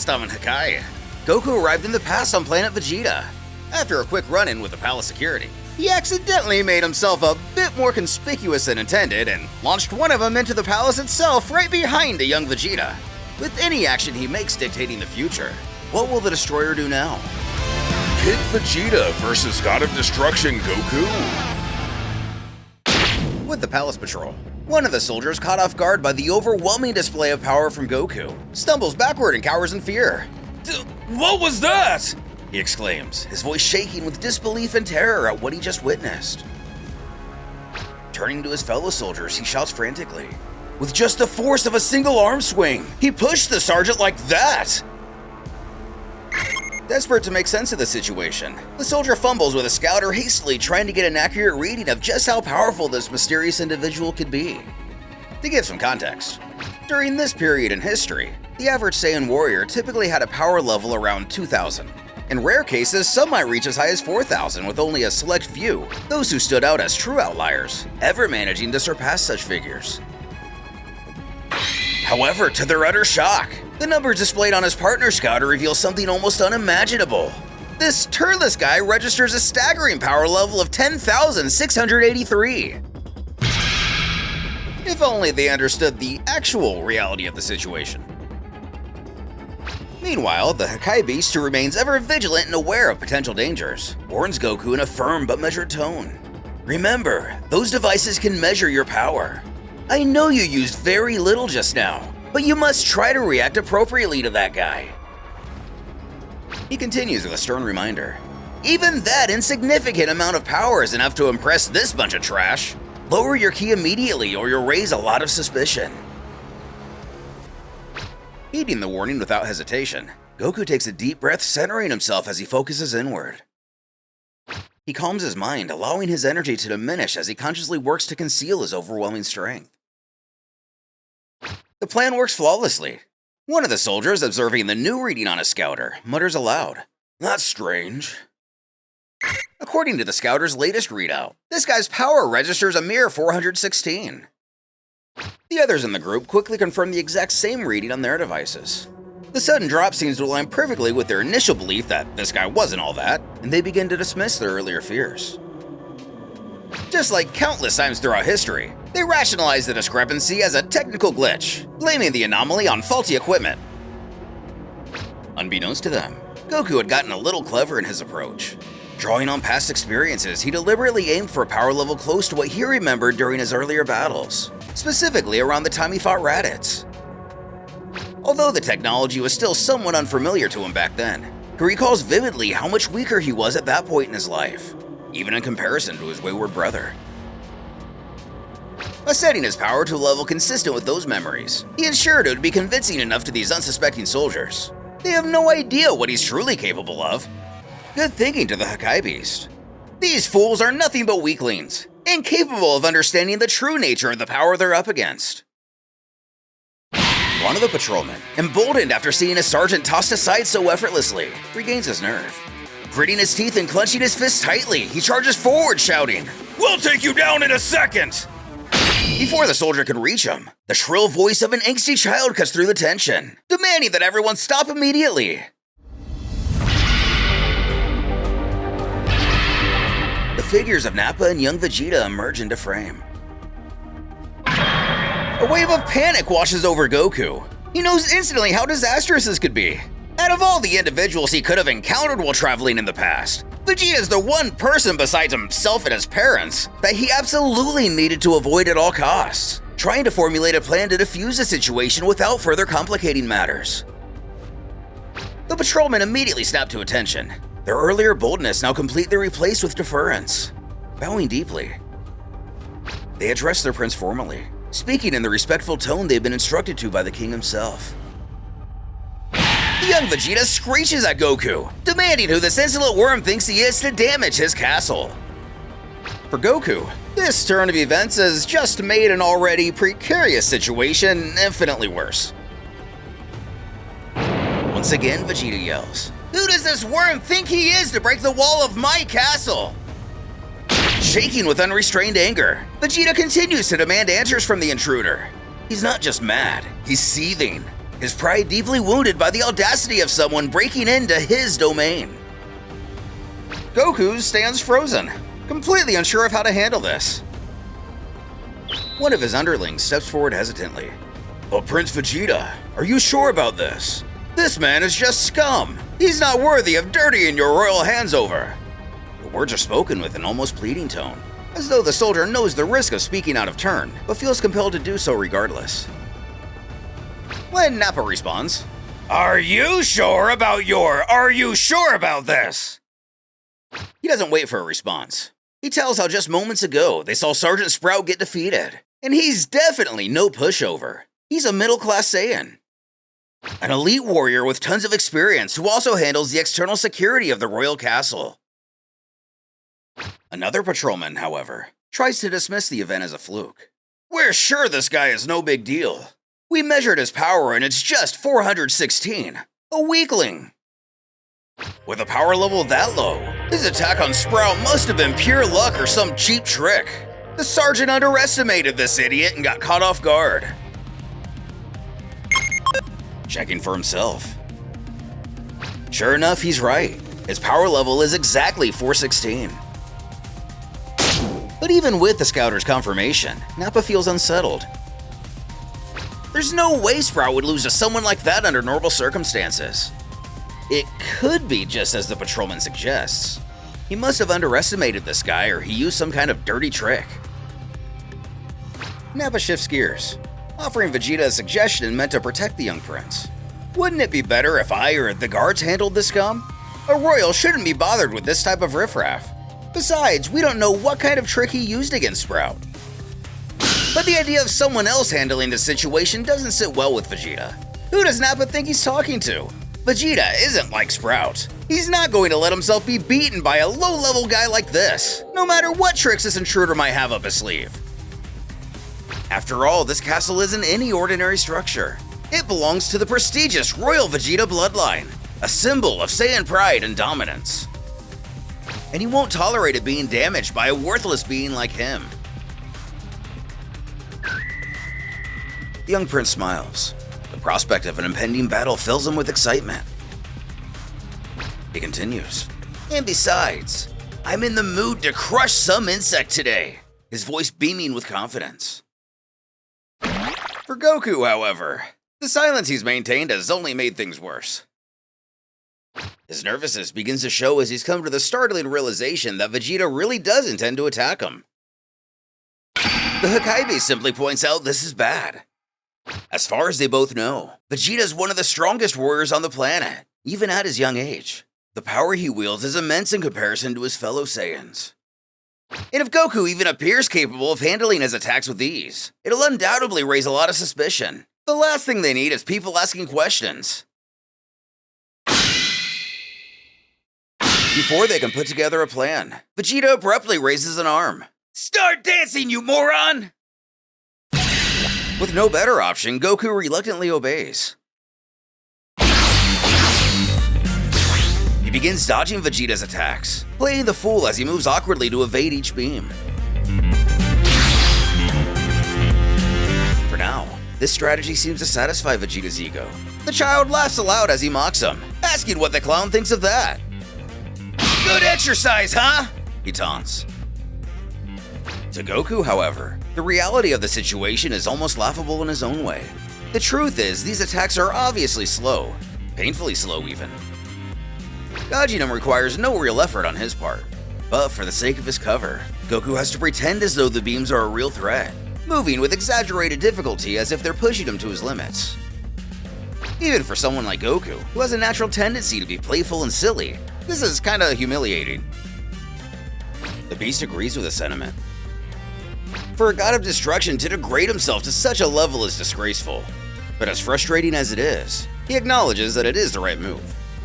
last time in Hakai, Goku arrived in the past on planet Vegeta. After a quick run-in with the palace security, he accidentally made himself a bit more conspicuous than intended and launched one of them into the palace itself right behind a young Vegeta. With any action he makes dictating the future, what will the Destroyer do now? Kid Vegeta versus God of Destruction Goku. With the palace patrol, one of the soldiers, caught off guard by the overwhelming display of power from Goku, stumbles backward and cowers in fear. What was that? He exclaims, his voice shaking with disbelief and terror at what he just witnessed. Turning to his fellow soldiers, he shouts frantically. With just the force of a single arm swing, he pushed the sergeant like that! Desperate to make sense of the situation, the soldier fumbles with a scouter, hastily trying to get an accurate reading of just how powerful this mysterious individual could be. To give some context, during this period in history, the average Saiyan warrior typically had a power level around 2,000. In rare cases, some might reach as high as 4,000, with only a select few, those who stood out as true outliers, ever managing to surpass such figures. However, to their utter shock, the numbers displayed on his partner scouter reveal something almost unimaginable. This turtless guy registers a staggering power level of 10,683. If only they understood the actual reality of the situation. Meanwhile, the Hakai beast, who remains ever vigilant and aware of potential dangers, warns Goku in a firm but measured tone. Remember, those devices can measure your power. I know you used very little just now, but you must try to react appropriately to that guy. He continues with a stern reminder. Even that insignificant amount of power is enough to impress this bunch of trash. Lower your ki immediately or you'll raise a lot of suspicion. Heeding the warning without hesitation, Goku takes a deep breath, centering himself as he focuses inward. He calms his mind, allowing his energy to diminish as he consciously works to conceal his overwhelming strength. The plan works flawlessly. One of the soldiers, observing the new reading on his scouter, mutters aloud, "That's strange." According to the scouter's latest readout, this guy's power registers a mere 416. The others in the group quickly confirm the exact same reading on their devices. The sudden drop seems to align perfectly with their initial belief that this guy wasn't all that, and they begin to dismiss their earlier fears. Just like countless times throughout history, they rationalize the discrepancy as a technical glitch, blaming the anomaly on faulty equipment. Unbeknownst to them, Goku had gotten a little clever in his approach. Drawing on past experiences, he deliberately aimed for a power level close to what he remembered during his earlier battles, specifically around the time he fought Raditz. Although the technology was still somewhat unfamiliar to him back then, he recalls vividly how much weaker he was at that point in his life, even in comparison to his wayward brother. By setting his power to a level consistent with those memories, he ensured it would be convincing enough to these unsuspecting soldiers. They have no idea what he's truly capable of. Good thinking to the Hakai beast. These fools are nothing but weaklings, incapable of understanding the true nature of the power they're up against. One of the patrolmen, emboldened after seeing his sergeant tossed aside so effortlessly, regains his nerve. Gritting his teeth and clenching his fists tightly, he charges forward, shouting, "We'll take you down in a second!" Before the soldier can reach him, the shrill voice of an angsty child cuts through the tension, demanding that everyone stop immediately. The figures of Nappa and young Vegeta emerge into frame. A wave of panic washes over Goku. He knows instantly how disastrous this could be. Out of all the individuals he could have encountered while traveling in the past, Vegeta is the one person besides himself and his parents that he absolutely needed to avoid at all costs, trying to formulate a plan to defuse the situation without further complicating matters. The patrolmen immediately snap to attention, their earlier boldness now completely replaced with deference. Bowing deeply, they address their prince formally, speaking in the respectful tone they've been instructed to by the king himself. The young Vegeta screeches at Goku, demanding who this insolent worm thinks he is to damage his castle. For Goku, this turn of events has just made an already precarious situation infinitely worse. Once again, Vegeta yells, "Who does this worm think he is to break the wall of my castle?" Shaking with unrestrained anger, Vegeta continues to demand answers from the intruder. He's not just mad, he's seething. his pride deeply wounded by the audacity of someone breaking into his domain. Goku stands frozen, completely unsure of how to handle this. One of his underlings steps forward hesitantly. "But Prince Vegeta, are you sure about this? This man is just scum. He's not worthy of dirtying your royal hands over." The words are spoken with an almost pleading tone, as though the soldier knows the risk of speaking out of turn, but feels compelled to do so regardless. When Nappa responds, "Are you sure about this?" He doesn't wait for a response. He tells how just moments ago they saw Sergeant Sprout get defeated, and he's definitely no pushover. He's a middle-class Saiyan. An elite warrior with tons of experience who also handles the external security of the royal castle. Another patrolman, however, tries to dismiss the event as a fluke. "We're sure this guy is no big deal. We measured his power and it's just 416. A weakling." With a power level that low, his attack on Sprout must have been pure luck or some cheap trick. The sergeant underestimated this idiot and got caught off guard. Checking for himself. Sure enough, he's right. His power level is exactly 416. But even with the scouter's confirmation, Nappa feels unsettled. There's no way Sprout would lose to someone like that under normal circumstances. It could be just as the patrolman suggests. He must have underestimated this guy or he used some kind of dirty trick. Nappa shifts gears, offering Vegeta a suggestion meant to protect the young prince. "Wouldn't it be better if I or the guards handled this scum? A royal shouldn't be bothered with this type of riffraff. Besides, we don't know what kind of trick he used against Sprout." But the idea of someone else handling the situation doesn't sit well with Vegeta. Who does Nappa think he's talking to? Vegeta isn't like Sprout. He's not going to let himself be beaten by a low-level guy like this, no matter what tricks this intruder might have up his sleeve. After all, this castle isn't any ordinary structure. It belongs to the prestigious Royal Vegeta bloodline, a symbol of Saiyan pride and dominance. And he won't tolerate it being damaged by a worthless being like him. The young prince smiles. The prospect of an impending battle fills him with excitement. He continues, "And besides, I'm in the mood to crush some insect today," his voice beaming with confidence. For Goku, however, the silence he's maintained has only made things worse. His nervousness begins to show as he's come to the startling realization that Vegeta really does intend to attack him. The Hakai simply points out this is bad. As far as they both know, Vegeta is one of the strongest warriors on the planet, even at his young age. The power he wields is immense in comparison to his fellow Saiyans. And if Goku even appears capable of handling his attacks with ease, it'll undoubtedly raise a lot of suspicion. The last thing they need is people asking questions. Before they can put together a plan, Vegeta abruptly raises an arm. "Start dancing, you moron!" With no better option, Goku reluctantly obeys. He begins dodging Vegeta's attacks, playing the fool as he moves awkwardly to evade each beam. For now, this strategy seems to satisfy Vegeta's ego. The child laughs aloud as he mocks him, asking what the clown thinks of that. "Good exercise, huh?" he taunts. To Goku, however, the reality of the situation is almost laughable in his own way. The truth is, these attacks are obviously slow, painfully slow even. Dodging them requires no real effort on his part, but for the sake of his cover, Goku has to pretend as though the beams are a real threat, moving with exaggerated difficulty as if they're pushing him to his limits. Even for someone like Goku, who has a natural tendency to be playful and silly, this is kinda humiliating. The Beast agrees with the sentiment. For a god of destruction to degrade himself to such a level is disgraceful. But as frustrating as it is, he acknowledges that it is the right move.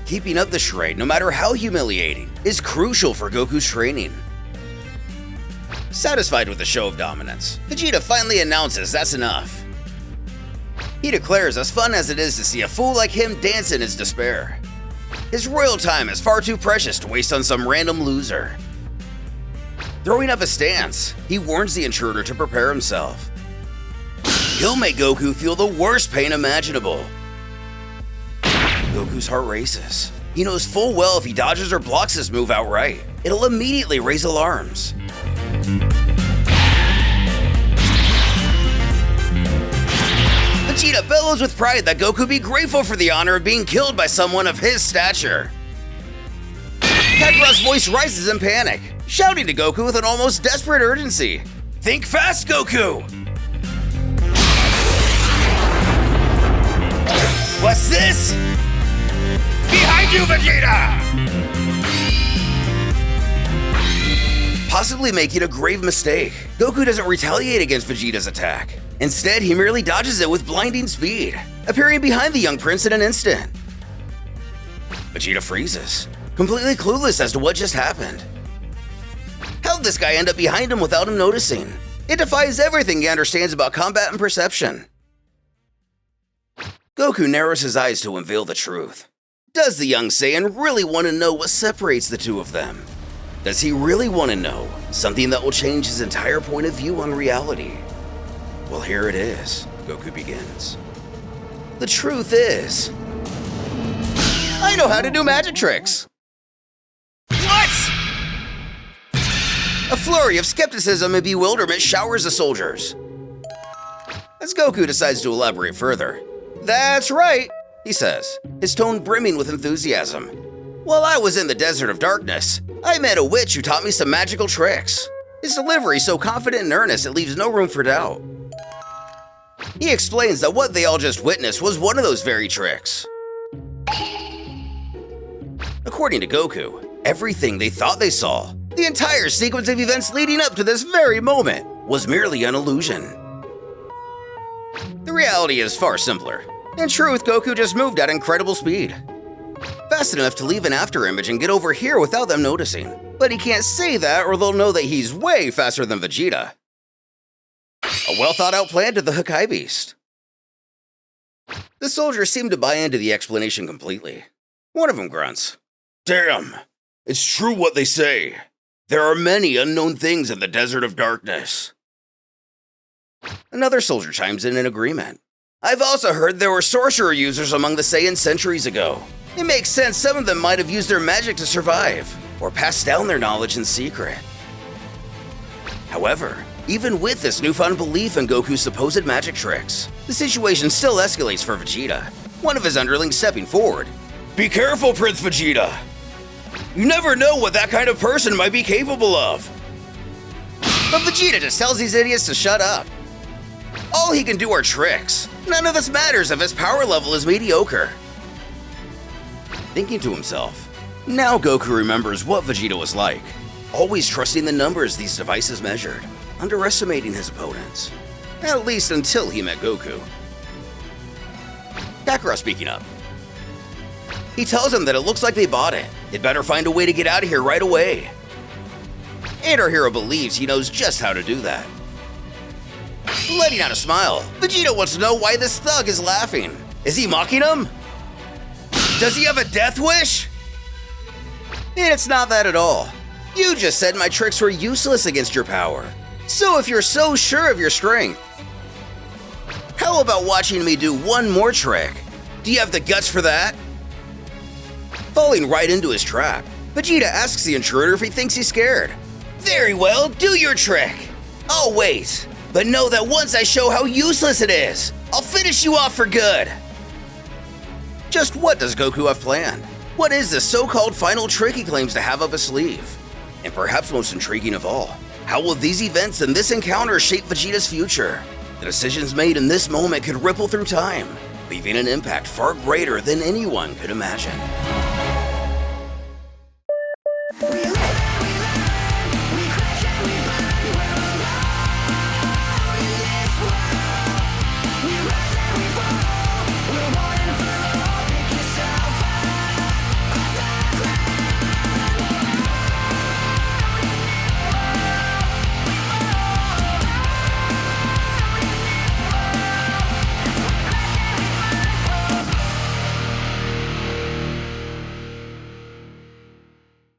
Keeping up the charade, no matter how humiliating, is crucial for Goku's training. Satisfied with the show of dominance, Vegeta finally announces that's enough. He declares as fun as it is to see a fool like him dance in his despair. His royal time is far too precious to waste on some random loser. Throwing up a stance, he warns the intruder to prepare himself. He'll make Goku feel the worst pain imaginable. Goku's heart races. He knows full well if he dodges or blocks this move outright, it'll immediately raise alarms. Vegeta bellows with pride that Goku be grateful for the honor of being killed by someone of his stature. Kakarot's voice rises in panic, shouting to Goku with an almost desperate urgency. Think fast, Goku! What's this? Behind you, Vegeta! Possibly making a grave mistake, Goku doesn't retaliate against Vegeta's attack. Instead, he merely dodges it with blinding speed, appearing behind the young prince in an instant. Vegeta freezes, completely clueless as to what just happened. How'd this guy end up behind him without him noticing? It defies everything he understands about combat and perception. Goku narrows his eyes to unveil the truth. Does the young Saiyan really want to know what separates the two of them? Does he really want to know something that will change his entire point of view on reality? Well, here it is, Goku begins. The truth is, I know how to do magic tricks. What? A flurry of skepticism and bewilderment showers the soldiers, as Goku decides to elaborate further. That's right, he says, his tone brimming with enthusiasm. While I was in the Desert of Darkness, I met a witch who taught me some magical tricks. His delivery so confident and earnest it leaves no room for doubt. He explains that what they all just witnessed was one of those very tricks. According to Goku, everything they thought they saw, the entire sequence of events leading up to this very moment, was merely an illusion. The reality is far simpler. In truth, Goku just moved at incredible speed. Fast enough to leave an afterimage and get over here without them noticing. But he can't say that or they'll know that he's way faster than Vegeta. A well-thought-out plan to the Hakai beast. The soldiers seem to buy into the explanation completely. One of them grunts. Damn, it's true what they say. There are many unknown things in the Desert of Darkness. Another soldier chimes in agreement. I've also heard there were sorcerer users among the Saiyans centuries ago. It makes sense some of them might have used their magic to survive, or passed down their knowledge in secret. However, even with this newfound belief in Goku's supposed magic tricks, the situation still escalates for Vegeta, one of his underlings stepping forward. Be careful, Prince Vegeta. You never know what that kind of person might be capable of. But Vegeta just tells these idiots to shut up. All he can do are tricks. None of this matters if his power level is mediocre. Thinking to himself, now Goku remembers what Vegeta was like, always trusting the numbers these devices measured, underestimating his opponents. At least until he met Goku. Kakarot speaking up. He tells him that it looks like they bought it. They'd better find a way to get out of here right away. And our hero believes he knows just how to do that. Letting out a smile, Vegeta wants to know why this thug is laughing. Is he mocking him? Does he have a death wish? It's not that at all. You just said my tricks were useless against your power. So if you're so sure of your strength, how about watching me do one more trick? Do you have the guts for that? Falling right into his trap, Vegeta asks the intruder if he thinks he's scared. Very well, do your trick. I'll wait, but know that once I show how useless it is, I'll finish you off for good. Just what does Goku have planned? What is this so-called final trick he claims to have up his sleeve? And perhaps most intriguing of all, how will these events and this encounter shape Vegeta's future? The decisions made in this moment could ripple through time, leaving an impact far greater than anyone could imagine.